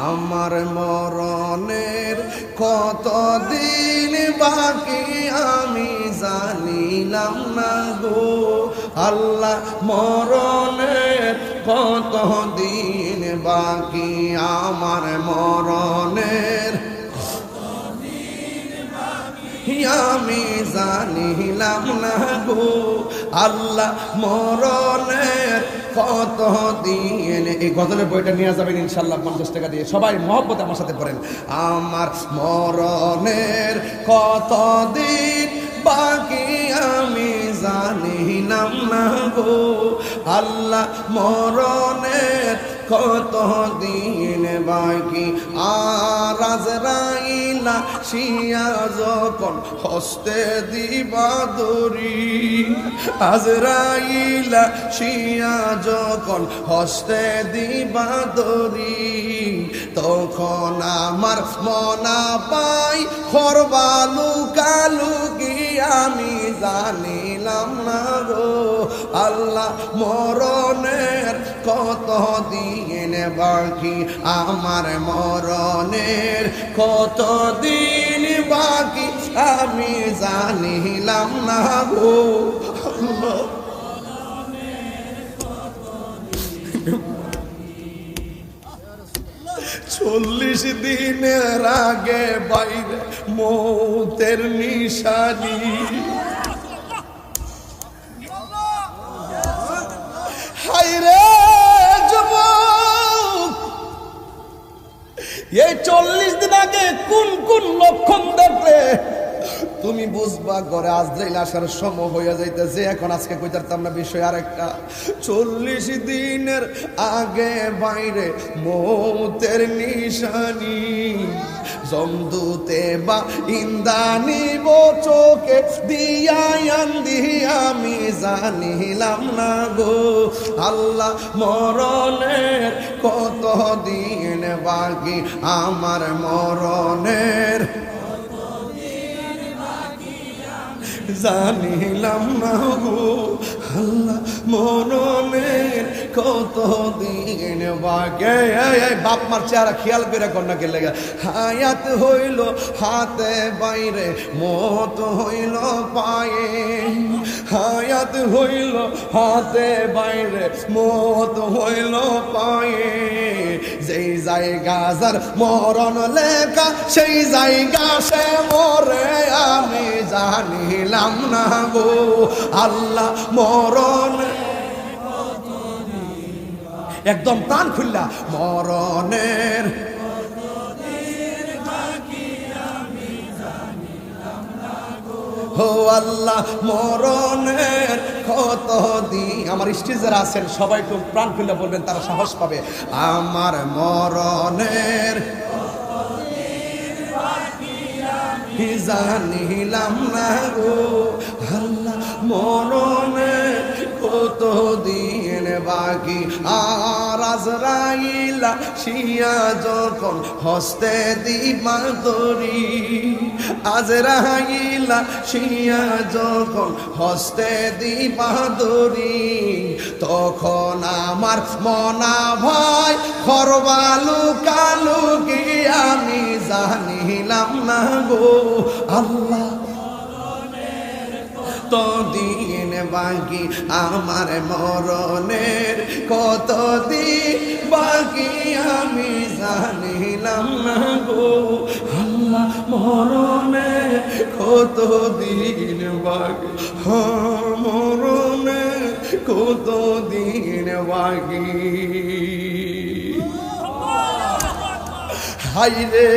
আমার মরণের কতদিন বাকি আমি জানিলাম না গো আল্লাহ, মরণের কতদিন বাকি আমার মরণের আমি জানিলাম না গো আল্লাহ, মরণের কতদিন। এই গজলের বইটা নিয়ে যাবেন ইনশাল্লাহ 50 টাকা দিয়ে, সবাই মহব্বতে আমার সাথে পড়েন। আমার মরণের কতদিন বাকি আমি জানিলাম না গো আল্লাহ, মরণের কতদিন বাকি। আর আজরাইল আসিয়া যখন হস্তে দিবা দড়ি, আজরাইল আসিয়া যখন হস্তে দিবা দড়ি, তখন আমার মনা পাই খরবালু কালুকি আমি জানিলাম না গো আল্লাহ, মরণের কতদিন বাকি আমার মরণের কতদিন বাকি আমি জানিলাম না গো আল্লাহ। 40 দিনের আগে বাইরে মৌতের নিশানি, হায়রে যুবক, এই 40 দিন আগে কোন কোন লক্ষণ দেখলে তুমি বুঝবা ঘরে আজরাইল আসার সময় হইয়া যাইতেছে। এখন আজকে কইতারতাম না বিষয় আরেকটা। 40 দিনের আগে বাইরে মৌতের নিশানি, জমদূতে বা ইন্দানি চোখে দিয়ান্দি আমি জানিলাম না গো আল্লাহ, মরণের কতদিন বাকি আমার মরণের জানিলাম না গো আল্লাহ, মরণের কতদিন বাকি। বাপ মার চেহারা খেয়াল করে কন্যা কে লেগে, হায়াত হইল হাতে বাইরে মত হইল পায়ে, হায়াত হইল হাতে বাইরে মত হইল পায়ে, যেই জায়গা যার মরণ লেখা সেই জায়গা সে মরে আমি জানিলাম না গো আল্লাহ, মরণ একদম প্রাণ খুললা, মরণের ও আল্লাহ, মরণের কতদিন। আমার স্টেজে যারা আছেন সবাই একটু প্রাণ খুলে বলবেন, তারা সাহস পাবে। আমার মরণের জানিলাম না গো আল্লাহ, মরণের কতদিন বাকি। আর আজরাইল আসিয়া যখন হস্তে দিবা দড়ি, আজরাইল আসিয়া যখন হস্তে দিবা দড়ি, তখন আমার মনা ভাই খরবালু কালুকি আমি জানিলাম না গো আল্লাহ, কতদিন বাকি আমার মরণের কতদিন বাকি আমি জানিলাম না গো আল্লাহ, মরণের কতদিন বাকি, মরণের কতদিন বাকি। হায়রে